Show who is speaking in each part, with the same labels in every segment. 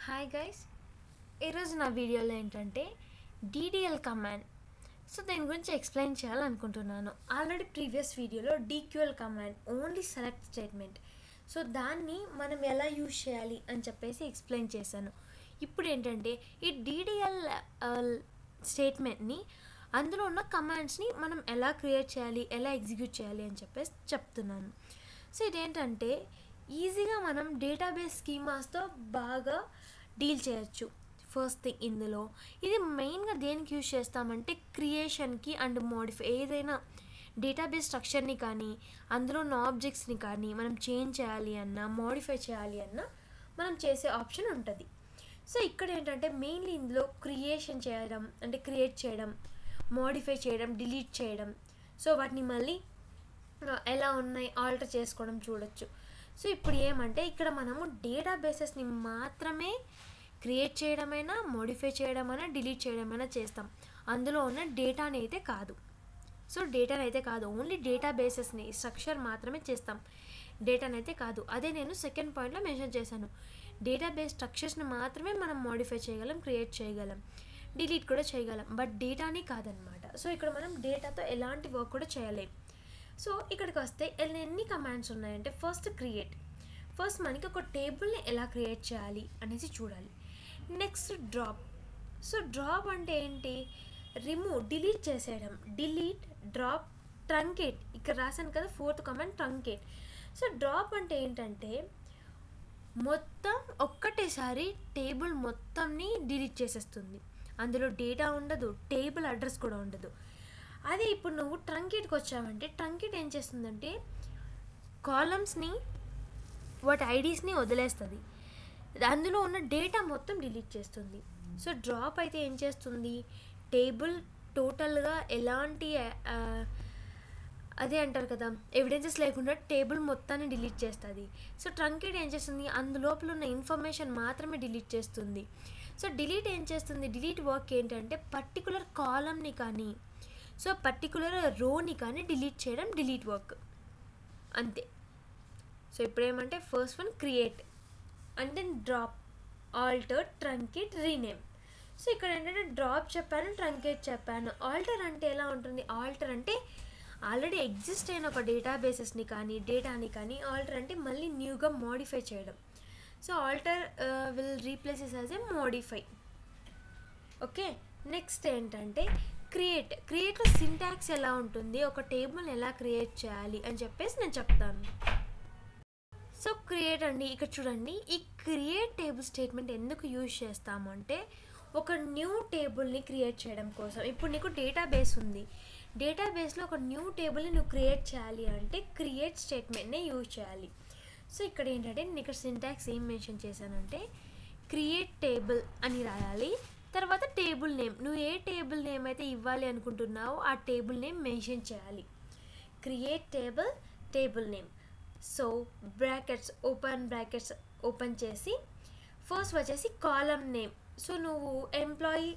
Speaker 1: Hi guys, ఈరోజు నా వీడియోలో ఏంటంటే DDL కమాండ్. సో దీని గురించి ఎక్స్ప్లెయిన్ చేయాలనుకుంటున్నాను. ఆల్రెడీ ప్రీవియస్ వీడియోలో DQL command only select statement, so దాన్ని మనం ఎలా యూజ్ చేయాలి అని చెప్పేసి ఎక్స్ప్లెయిన్ చేశాను. ఇప్పుడు ఏంటంటే ఈ DDL స్టేట్మెంట్ని, అందులో ఉన్న కమాండ్స్ని మనం ఎలా క్రియేట్ చేయాలి, ఎలా ఎగ్జిక్యూట్ చేయాలి అని చెప్పేసి చెప్తున్నాను. సో ఇదేంటంటే ఈజీగా మనం డేటాబేస్ స్కీమాస్తో బాగా డీల్ చేయొచ్చు. ఫస్ట్ థింగ్, ఇందులో ఇది మెయిన్గా దేనికి యూజ్ చేస్తామంటే క్రియేషన్కి అండ్ మోడిఫై, ఏదైనా డేటాబేస్ స్ట్రక్చర్ని కానీ అందులో ఉన్న ఆబ్జెక్ట్స్ని కానీ మనం చేంజ్ చేయాలి అన్నా మోడిఫై చేయాలి అన్నా మనం చేసే ఆప్షన్ ఉంటుంది. సో ఇక్కడ ఏంటంటే మెయిన్లీ ఇందులో క్రియేషన్ చేయడం అంటే క్రియేట్ చేయడం, మోడిఫై చేయడం, డిలీట్ చేయడం, సో వాటిని మళ్ళీ ఎలా ఉన్నాయి ఆల్టర్ చేసుకోవడం చూడొచ్చు. సో ఇప్పుడు ఏమంటే ఇక్కడ మనము డేటాబేసెస్ని మాత్రమే క్రియేట్ చేయడమైనా, మోడిఫై చేయడమైనా, డిలీట్ చేయడమైనా చేస్తాం. అందులో ఉన్న డేటాని అయితే కాదు. సో డేటాని అయితే కాదు, ఓన్లీ డేటాబేసెస్ని స్ట్రక్చర్ మాత్రమే చేస్తాం, డేటాని అయితే కాదు. అదే నేను సెకండ్ పాయింట్లో మెన్షన్ చేశాను. డేటాబేస్ స్ట్రక్చర్స్ని మాత్రమే మనం మోడిఫై చేయగలం, క్రియేట్ చేయగలం, డిలీట్ కూడా చేయగలం, బట్ డేటాని కాదనమాట. సో ఇక్కడ మనం డేటాతో ఎలాంటి వర్క్ కూడా చేయలేం. సో ఇక్కడికి వస్తే ఎన్ని కమాండ్స్ ఉన్నాయంటే, ఫస్ట్ మనకి ఒక టేబుల్ని ఎలా క్రియేట్ చేయాలి అనేసి చూడాలి. Next drop. సో డ్రాప్ అంటే ఏంటి? రిమూవ్, డిలీట్ చేసేయడం. Delete, drop, truncate. ఇక్కడ రాశాను కదా fourth command, truncate. So drop అంటే ఏంటంటే మొత్తం ఒక్కటేసారి టేబుల్ మొత్తంని డిలీట్ చేసేస్తుంది. అందులో డేటా ఉండదు, టేబుల్ అడ్రస్ కూడా ఉండదు. అదే ఇప్పుడు నువ్వు ట్రంకేట్కి వచ్చావంటే, ట్రంకేట్ ఏం చేస్తుందంటే కాలమ్స్ని, వాటి ఐడీస్ని వదిలేస్తుంది, అందులో ఉన్న డేటా మొత్తం డిలీట్ చేస్తుంది. సో డ్రాప్ అయితే ఏం చేస్తుంది? టేబుల్ టోటల్గా ఎలాంటి అదే అంటారు కదా, ఎవిడెన్సెస్ లేకుండా టేబుల్ మొత్తాన్ని డిలీట్ చేస్తుంది. సో ట్రంకేట్ ఏం చేస్తుంది? అందులోపల ఉన్న ఇన్ఫర్మేషన్ మాత్రమే డిలీట్ చేస్తుంది. సో డిలీట్ ఏం చేస్తుంది? డిలీట్ వర్క్ ఏంటంటే పర్టికులర్ కాలమ్ని కానీ, సో పర్టికులర్ రోని కానీ డిలీట్ చేయడం డిలీట్ వర్క్, అంతే. సో ఇప్పుడు ఏమంటే first one create, and then drop, alter, truncate, rename. So ఇక్కడ ఏంటంటే డ్రాప్ చెప్పాను, ట్రంకేట్ చెప్పాను. ఆల్టర్ అంటే ఎలా ఉంటుంది? ఆల్టర్ అంటే ఆల్రెడీ ఎగ్జిస్ట్ అయిన ఒక డేటాబేసెస్ని కానీ డేటాని కానీ, ఆల్టర్ అంటే మళ్ళీ న్యూగా మోడిఫై చేయడం. So alter will replaces as a modify. Okay, next ఏంటంటే క్రియేట్లో సింటాక్స్ ఎలా ఉంటుంది, ఒక టేబుల్ని ఎలా క్రియేట్ చేయాలి అని చెప్పేసి నేను చెప్తాను. సో క్రియేట్ అండి, ఇక్కడ చూడండి, ఈ క్రియేట్ టేబుల్ స్టేట్మెంట్ ఎందుకు యూజ్ చేస్తాము అంటే ఒక న్యూ టేబుల్ని క్రియేట్ చేయడం కోసం. ఇప్పుడు నీకు డేటాబేస్ ఉంది, డేటాబేస్లో ఒక న్యూ టేబుల్ని నువ్వు క్రియేట్ చేయాలి అంటే క్రియేట్ స్టేట్మెంట్నే యూజ్ చేయాలి. సో ఇక్కడ ఏంటంటే నేను ఇక్కడ సింటాక్స్ ఏం మెన్షన్ చేశానంటే క్రియేట్ టేబుల్ అని రాయాలి, తర్వాత టేబుల్ నేమ్, నువ్వు ఏ టేబుల్ నేమ్ అయితే ఇవ్వాలి అనుకుంటున్నావో ఆ టేబుల్ నేమ్ మెన్షన్ చేయాలి. Create table, table name. So brackets open చేసి ఫస్ట్ వచ్చేసి కాలమ్ నేమ్. సో నువ్వు ఎంప్లాయీ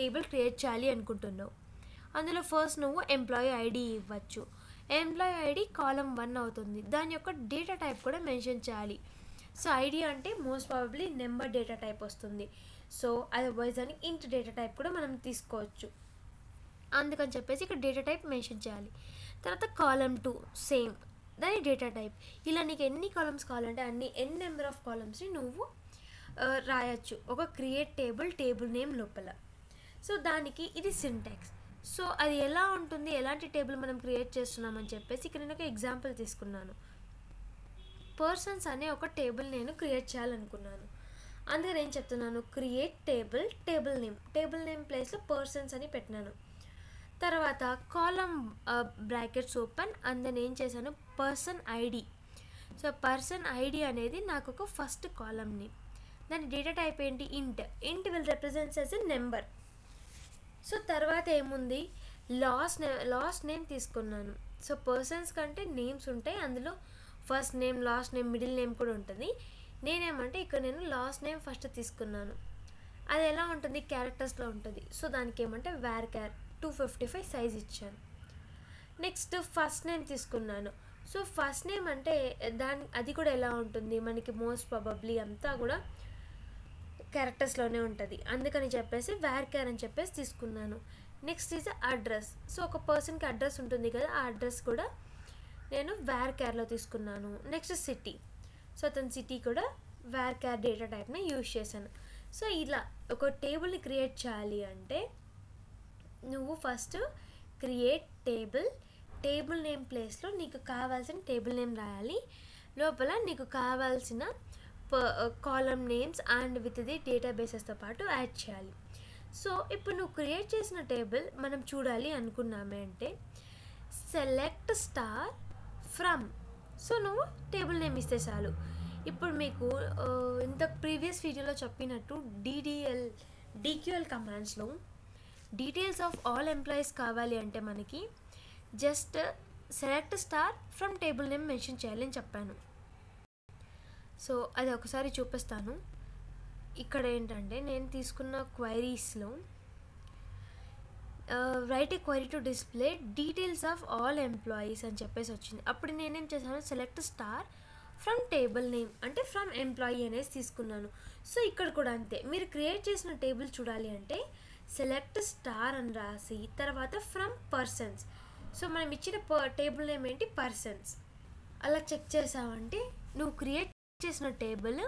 Speaker 1: టేబుల్ క్రియేట్ చేయాలి అనుకుంటున్నావు, అందులో ఫస్ట్ నువ్వు ఎంప్లాయీ ఐడి ఇవ్వచ్చు. ఎంప్లాయీ ఐడి కాలమ్ 1 అవుతుంది. దాని యొక్క డేటా టైప్ కూడా మెన్షన్ చేయాలి. సో ఐడి అంటే most probably number data type వస్తుంది. సో అదర్వైజ్ అని ఇంట్ డేటా టైప్ కూడా మనం తీసుకోవచ్చు. అందుకని చెప్పేసి ఇక్కడ డేటా టైప్ మెన్షన్ చేయాలి. తర్వాత కాలమ్ 2 సేమ్, దాని డేటా టైప్. ఇలా నీకు ఎన్ని కాలమ్స్ కావాలంటే అన్ని నెంబర్ ఆఫ్ కాలమ్స్ని నువ్వు రాయొచ్చు ఒక క్రియేట్ టేబుల్ నేమ్ లోపల. సో దానికి ఇది సింటాక్స్. సో అది ఎలా ఉంటుంది, ఎలాంటి టేబుల్ మనం క్రియేట్ చేస్తున్నామని చెప్పేసి ఇక్కడ నేను ఒక ఎగ్జాంపుల్ తీసుకున్నాను. పర్సన్స్ అనే ఒక టేబుల్ నేను క్రియేట్ చేయాలనుకున్నాను. అందుకని నేను చెప్తున్నాను క్రియేట్ టేబుల్ నేమ్ ప్లేస్లో పర్సన్స్ అని పెట్టినాను. తర్వాత కాలమ్ బ్రాకెట్స్ ఓపెన్, అందుకని ఏం చేశాను person ID. So person ID అనేది నాకు ఒక ఫస్ట్ కాలమ్ నేమ్. దాని డేటా టైప్ ఏంటి? ఇంట్ will represents as a number. So తర్వాత ఏముంది? లాస్ట్ నేమ్ తీసుకున్నాను. సో పర్సన్స్ కంటే నేమ్స్ ఉంటాయి, అందులో first name, last name, middle name కూడా ఉంటుంది. నేనేమంటే ఇక్కడ నేను లాస్ట్ నేమ్ ఫస్ట్ తీసుకున్నాను. అది ఎలా ఉంటుంది? క్యారెక్టర్స్లో ఉంటుంది. సో దానికి ఏమంటే varchar 255 సైజ్ ఇచ్చాను. నెక్స్ట్ ఫస్ట్ నేమ్ తీసుకున్నాను. సో ఫస్ట్ నేమ్ అంటే అది కూడా ఎలా ఉంటుంది మనకి? మోస్ట్ ప్రాబబ్లీ అంతా కూడా క్యారెక్టర్స్లోనే ఉంటుంది, అందుకని చెప్పేసి varchar అని చెప్పేసి తీసుకున్నాను. Next is address. సో ఒక పర్సన్కి అడ్రస్ ఉంటుంది కదా, ఆ అడ్రస్ కూడా నేను varchar తీసుకున్నాను. Next city. సో అతని సిటీ కూడా varchar డేటా టైప్ని యూజ్ చేశాను. సో ఇలా ఒక టేబుల్ని క్రియేట్ చేయాలి అంటే నువ్వు ఫస్ట్ క్రియేట్ టేబుల్ నేమ్ ప్లేస్లో నీకు కావాల్సిన టేబుల్ నేమ్ రాయాలి. లోపల నీకు కావాల్సిన column names and with the డేటాబేసెస్తో పాటు యాడ్ చేయాలి. సో ఇప్పుడు నువ్వు క్రియేట్ చేసిన టేబుల్ మనం చూడాలి అనుకున్నామే అంటే సెలెక్ట్ స్టార్ ఫ్రమ్. సో నువ్వు టేబుల్ నేమ్ ఇస్తే చాలు. ఇప్పుడు మీకు ఇంత ప్రీవియస్ వీడియోలో చెప్పినట్టు DQL కమాండ్స్లో డీటెయిల్స్ ఆఫ్ ఆల్ ఎంప్లాయీస్ కావాలి అంటే మనకి just select star from table name mention చేయాలి అని చెప్పాను. సో అది ఒకసారి చూపిస్తాను. ఇక్కడ ఏంటంటే నేను తీసుకున్న క్వైరీస్లో write a query to display details of all employees అని చెప్పేసి వచ్చింది. అప్పుడు నేనేం చేశాను, select star from table name అంటే ఫ్రమ్ ఎంప్లాయీ అనేసి తీసుకున్నాను. సో ఇక్కడ కూడా అంతే, మీరు క్రియేట్ చేసిన టేబుల్ చూడాలి అంటే సెలెక్ట్ స్టార్ అని రాసి తర్వాత ఫ్రమ్ పర్సన్స్. సో మనం ఇచ్చిన టేబుల్ నేమ్ ఏంటి, పర్సన్స్. అలా చెక్ చేసావంటే నువ్వు క్రియేట్ చేసిన టేబుల్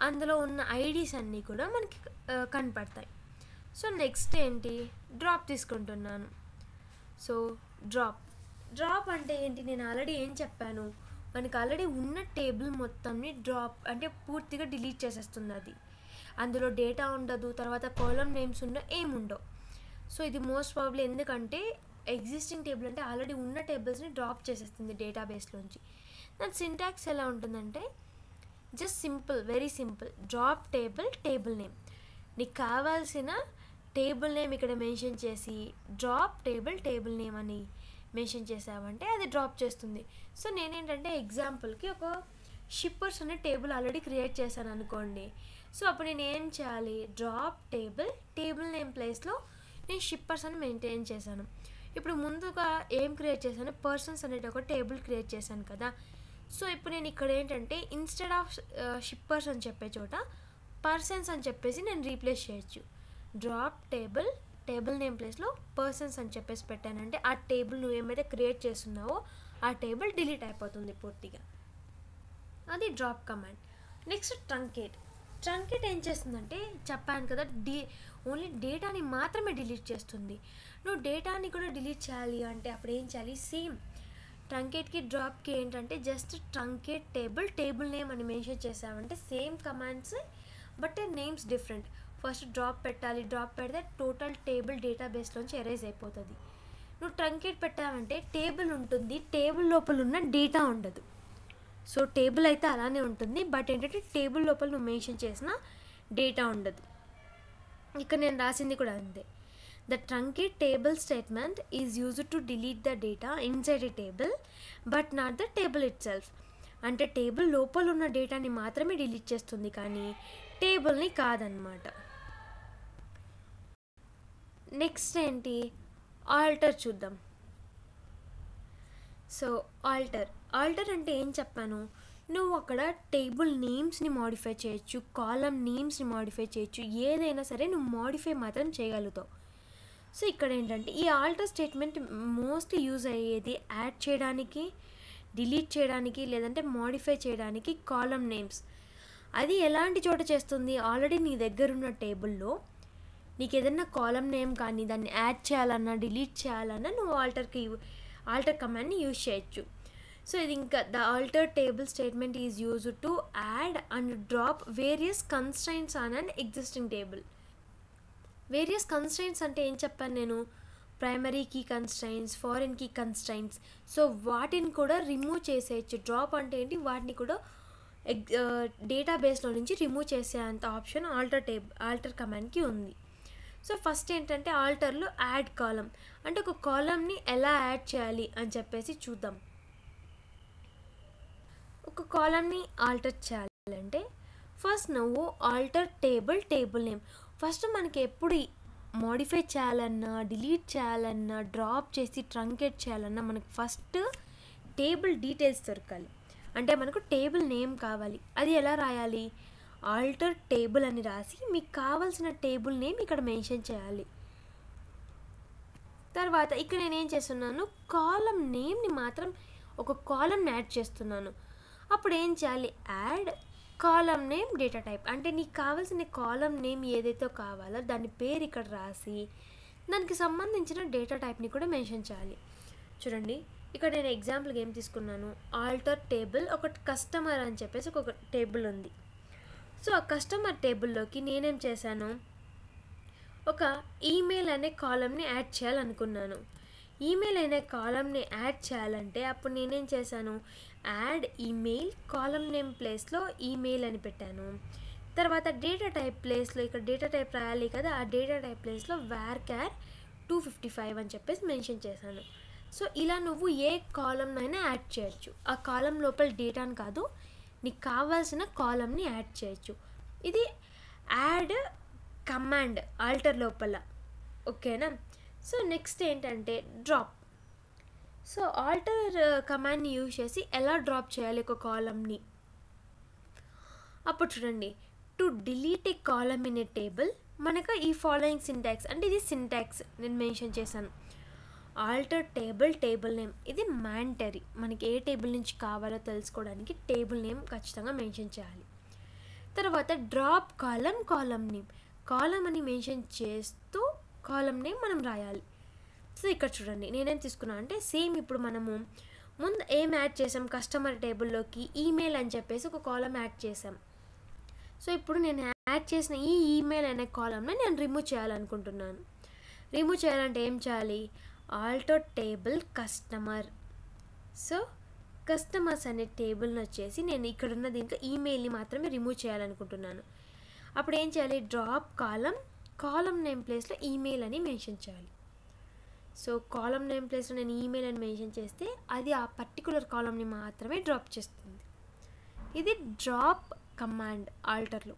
Speaker 1: అందులో ఉన్న ఐడీస్ అన్నీ కూడా మనకి కనపడతాయి. సో నెక్స్ట్ ఏంటి, డ్రాప్ తీసుకుంటున్నాను. సో డ్రాప్ అంటే ఏంటి, నేను ఆల్రెడీ ఏం చెప్పాను, మనకి ఆల్రెడీ ఉన్న టేబుల్ మొత్తంని డ్రాప్ అంటే పూర్తిగా డిలీట్ చేసేస్తుంది. అది అందులో డేటా ఉండదు, తర్వాత కాలమ్ నేమ్స్ ఏముండవు. సో ఇది మోస్ట్ ప్రాబ్లీ ఎందుకంటే ఎగ్జిస్టింగ్ టేబుల్ అంటే ఆల్రెడీ ఉన్న టేబుల్స్ని డ్రాప్ చేసేస్తుంది డేటాబేస్లోంచి. దాని సింటాక్స్ ఎలా ఉంటుందంటే just simple, very simple, drop table name. నీకు కావాల్సిన టేబుల్ నేమ్ ఇక్కడ మెన్షన్ చేసి డ్రాప్ టేబుల్ నేమ్ అని మెన్షన్ చేసావంటే అది డ్రాప్ చేస్తుంది. సో నేనేంటంటే ఎగ్జాంపుల్కి ఒక షిప్పర్స్ అనే టేబుల్ ఆల్రెడీ క్రియేట్ చేశాను అనుకోండి. సో అప్పుడు నేను ఏం చేయాలి, డ్రాప్ టేబుల్ నేమ్ ప్లేస్లో నేను షిప్పర్స్ అని మెయింటైన్ చేశాను. ఇప్పుడు ముందుగా ఏం క్రియేట్ చేశాను, పర్సన్స్ అనేది ఒక టేబుల్ క్రియేట్ చేశాను కదా. సో ఇప్పుడు నేను ఇక్కడ ఏంటంటే ఇన్స్టెడ్ ఆఫ్ షిప్పర్స్ అని చెప్పే చోట పర్సన్స్ అని చెప్పేసి నేను రీప్లేస్ చేయొచ్చు. డ్రాప్ టేబుల్ నేమ్ ప్లేస్లో పర్సన్స్ అని చెప్పేసి పెట్టానంటే ఆ టేబుల్ నువ్వు ఏమైతే క్రియేట్ చేస్తున్నావో ఆ టేబుల్ డిలీట్ అయిపోతుంది పూర్తిగా. అది డ్రాప్ కమాండ్. నెక్స్ట్ ట్రంకేట్ ఏం చేస్తుందంటే చెప్పాను కదా, ఓన్లీ డేటాని మాత్రమే డిలీట్ చేస్తుంది. నువ్వు డేటాని కూడా డిలీట్ చేయాలి అంటే అప్పుడు ఏం చేయాలి, సేమ్ ట్రంకేట్కి డ్రాప్కి ఏంటంటే జస్ట్ ట్రంకేట్ టేబుల్ నేమ్ అని మెన్షన్ చేసావంటే same commands but names different. First drop పెట్టాలి, డ్రాప్ పెడితే టోటల్ టేబుల్ డేటాబేస్లోంచి ఎరేజ్ అయిపోతుంది. నువ్వు ట్రంకేట్ పెట్టావంటే టేబుల్ ఉంటుంది, టేబుల్ లోపల ఉన్న డేటా ఉండదు. సో టేబుల్ అయితే అలానే ఉంటుంది బట్ ఏంటంటే టేబుల్ లోపల నువ్వు మెన్షన్ చేసిన డేటా ఉండదు. ఇక్కడ నేను రాసింది కూడా అంతే. The truncate table statement is used to delete the data inside a table but not the table itself. అంటే టేబుల్ లోపల ఉన్న డేటాని మాత్రమే డిలీట్ చేస్తుంది కానీ టేబుల్ని కాదన్నమాట. నెక్స్ట్ ఏంటి, ఆల్టర్ చూద్దాం. సో ఆల్టర్ అంటే ఏం చెప్పాను, నువ్వు అక్కడ టేబుల్ నేమ్స్ని మాడిఫై చేయొచ్చు, కాలమ్ నేమ్స్ని మాడిఫై చేయొచ్చు, ఏదైనా సరే నువ్వు మాడిఫై మాత్రం చేయగలుగుతావు. సో ఇక్కడ ఏంటంటే ఈ ఆల్టర్ స్టేట్మెంట్ మోస్ట్లీ యూజ్ అయ్యేది యాడ్ చేయడానికి, డిలీట్ చేయడానికి, లేదంటే మాడిఫై చేయడానికి కాలమ్ నేమ్స్. అది ఎలాంటి చోట చేస్తుంది, ఆల్రెడీ నీ దగ్గర ఉన్న టేబుల్లో నీకు ఏదైనా కాలమ్ నేమ్ కానీ దాన్ని యాడ్ చేయాలన్నా డిలీట్ చేయాలన్నా నువ్వు ఆల్టర్ కమాండ్ని యూజ్ చేయొచ్చు. సో ఇది ఇంకా the alter table statement is used to add and drop various constraints on an existing table. Various constraints అంటే ఏం చెప్పాను నేను, primary key constraints, foreign key constraints. So వాటిని కూడా రిమూవ్ చేసేయచ్చు. డ్రాప్ అంటే ఏంటి, వాటిని కూడా డేటాబేస్లో నుంచి రిమూవ్ చేసే అంత ఆప్షన్ ఆల్టర్ కమాండ్కి ఉంది. సో ఫస్ట్ ఏంటంటే ఆల్టర్లో యాడ్ కాలమ్ అంటే ఒక కాలమ్ని ఎలా యాడ్ చేయాలి అని చెప్పేసి చూద్దాం. ఒక కాలమ్ని ఆల్టర్ చేయాలంటే ఫస్ట్ నువ్వు ఆల్టర్ టేబుల్ నేమ్. ఫస్ట్ మనకి ఎప్పుడు మోడిఫై చేయాలన్నా, డిలీట్ చేయాలన్నా, డ్రాప్ చేసి ట్రంకేట్ చేయాలన్నా మనకు ఫస్ట్ టేబుల్ డీటెయిల్స్ దొరకాలి. అంటే మనకు టేబుల్ నేమ్ కావాలి. అది ఎలా రాయాలి, ఆల్టర్ టేబుల్ అని రాసి మీకు కావాల్సిన టేబుల్ నేమ్ ఇక్కడ మెన్షన్ చేయాలి. తర్వాత ఇక్కడ నేనేం చేస్తున్నాను, కాలం నేమ్ని మాత్రం ఒక కాలంని యాడ్ చేస్తున్నాను. అప్పుడు ఏం చేయాలి, యాడ్ కాలం నేమ్ డేటా టైప్, అంటే నీకు కావాల్సిన కాలం నేమ్ ఏదైతే కావాలో దాని పేరు ఇక్కడ రాసి దానికి సంబంధించిన డేటా టైప్ని కూడా మెన్షన్ చేయాలి. చూడండి ఇక్కడ నేను ఎగ్జాంపుల్గా ఏం తీసుకున్నాను, ఆల్టర్ టేబుల్ ఒక కస్టమర్ అని చెప్పేసి ఒక టేబుల్ ఉంది. సో ఆ కస్టమర్ టేబుల్లోకి నేనేం చేశాను, ఒక ఈమెయిల్ అనే కాలంని యాడ్ చేయాలనుకున్నాను. ఈమెయిల్ అనే కాలంని యాడ్ చేయాలంటే అప్పుడు నేనేం చేశాను, యాడ్ ఈమెయిల్ కాలం నేమ్ ప్లేస్లో ఈమెయిల్ అని పెట్టాను. తర్వాత డేటా టైప్ ప్లేస్లో ఇక్కడ డేటా టైప్ రాయాలి కదా, ఆ డేటా టైప్ ప్లేస్లో varchar 255 అని చెప్పేసి మెన్షన్ చేశాను. సో ఇలా నువ్వు ఏ కాలంనైనా యాడ్ చేయొచ్చు. ఆ కాలం లోపల డేటాని కాదు, నీకు కావాల్సిన కాలంని యాడ్ చేయొచ్చు. ఇది యాడ్ కమాండ్ ఆల్టర్ లోపల, ఓకేనా. సో నెక్స్ట్ ఏంటంటే డ్రాప్. సో ఆల్టర్ కమాండ్ని యూజ్ చేసి ఎలా డ్రాప్ చేయాలి ఒక కాలంని. అప్పుడు చూడండి, to delete A column in a table మనకు ఈ ఫాలోయింగ్ సింటాక్స్, అంటే ఇది సింటాక్స్ నేను మెన్షన్ చేశాను. ఆల్టర్ టేబుల్ నేమ్ ఇది మ్యాండటరీ, మనకి ఏ టేబుల్ నుంచి కావాలో తెలుసుకోవడానికి టేబుల్ నేమ్ ఖచ్చితంగా మెన్షన్ చేయాలి. తర్వాత డ్రాప్ కాలం నేమ్, కాలం అని మెన్షన్ చేస్తూ కాలం నేమ్ మనం రాయాలి. సో ఇక్కడ చూడండి నేనేం తీసుకున్నా అంటే సేమ్ ఇప్పుడు మనము ముందు ఏం యాడ్ చేసాం, కస్టమర్ టేబుల్లోకి ఈమెయిల్ అని చెప్పేసి ఒక కాలం యాడ్ చేసాం. సో ఇప్పుడు నేను యాడ్ చేసిన ఈ ఈమెయిల్ అనే కాలంని నేను రిమూవ్ చేయాలనుకుంటున్నాను. రిమూవ్ చేయాలంటే ఏం చేయాలి, alter table customer. So customers అనే టేబుల్ని వచ్చేసి నేను ఇక్కడున్న దీంట్లో ఈమెయిల్ని మాత్రమే రిమూవ్ చేయాలనుకుంటున్నాను. అప్పుడు ఏం చేయాలి, డ్రాప్ కాలం నేమ్ ప్లేస్లో ఈమెయిల్ అని మెన్షన్ చేయాలి. సో కాలం నేమ్ ప్లేస్లో నేను ఈమెయిల్ అని మెన్షన్ చేస్తే అది ఆ పర్టికులర్ కాలంని మాత్రమే డ్రాప్ చేస్తుంది. ఇది డ్రాప్ కమాండ్ ఆల్టర్లో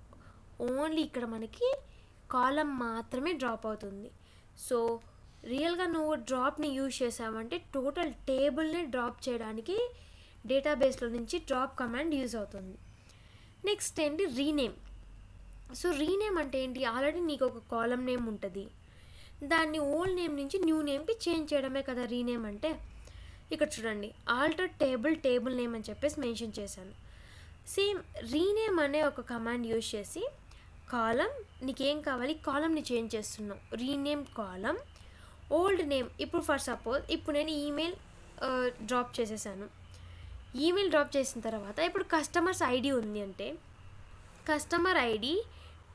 Speaker 1: ఓన్లీ ఇక్కడ మనకి కాలం మాత్రమే డ్రాప్ అవుతుంది. సో రియల్గా నువ్వు డ్రాప్ని యూజ్ చేసావంటే టోటల్ టేబుల్ని డ్రాప్ చేయడానికి డేటాబేస్లో నుంచి డ్రాప్ కమాండ్ యూజ్ అవుతుంది. నెక్స్ట్ ఏంటి, రీనేమ్. సో రీనేమ్ అంటే ఏంటి, ఆల్రెడీ నీకు ఒక కాలం నేమ్ ఉంటుంది, దాన్ని ఓల్డ్ నేమ్ నుంచి న్యూ నేమ్కి చేంజ్ చేయడమే కదా రీనేమ్ అంటే. ఇక్కడ చూడండి ఆల్టర్ టేబుల్ నేమ్ అని చెప్పేసి మెన్షన్ చేశాను. సేమ్ రీనేమ్ అనే ఒక కమాండ్ యూజ్ చేసి కాలం నీకేం కావాలి కాలంని చేంజ్ చేస్తున్నావు, రీనేమ్ కాలం ఓల్డ్ నేమ్. ఇప్పుడు ఫర్ సపోజ్ ఇప్పుడు నేను ఈమెయిల్ డ్రాప్ చేసేసాను. ఈమెయిల్ డ్రాప్ చేసిన తర్వాత ఇప్పుడు కస్టమర్స్ ఐడి ఉంది అంటే కస్టమర్ ఐడి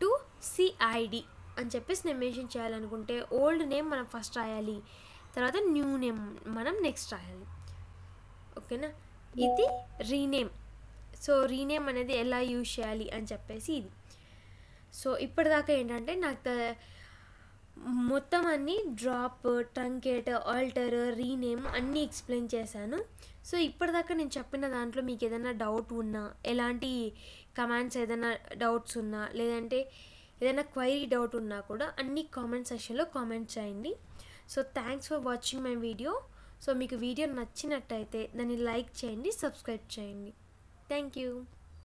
Speaker 1: టు సిఐడి అని చెప్పేసి నేను మెన్షన్ చేయాలనుకుంటే ఓల్డ్ నేమ్ మనం ఫస్ట్ రాయాలి, తర్వాత న్యూ నేమ్ మనం నెక్స్ట్ రాయాలి, ఓకేనా. ఇది రీనేమ్. సో రీనేమ్ అనేది ఎలా యూజ్ చేయాలి అని చెప్పేసి ఇది. సో ఇప్పటిదాకా ఏంటంటే నాకు మొత్తం అన్నీ డ్రాప్, ట్రంకేట్, ఆల్టర్, రీనేమ్ అన్నీ ఎక్స్ప్లెయిన్ చేశాను. సో ఇప్పటిదాకా నేను చెప్పిన దాంట్లో మీకు ఏదైనా డౌట్ ఉన్నా, ఎలాంటి కమాండ్స్ ఏదైనా డౌట్స్ ఉన్నా, లేదంటే ఏదైనా క్వైరీ డౌట్ ఉన్నా కూడా అన్ని కామెంట్ సెక్షన్లో కామెంట్ చేయండి. So thanks for watching my video. So మీకు వీడియో నచ్చినట్టయితే దాన్ని లైక్ చేయండి, సబ్స్క్రైబ్ చేయండి. Thank you.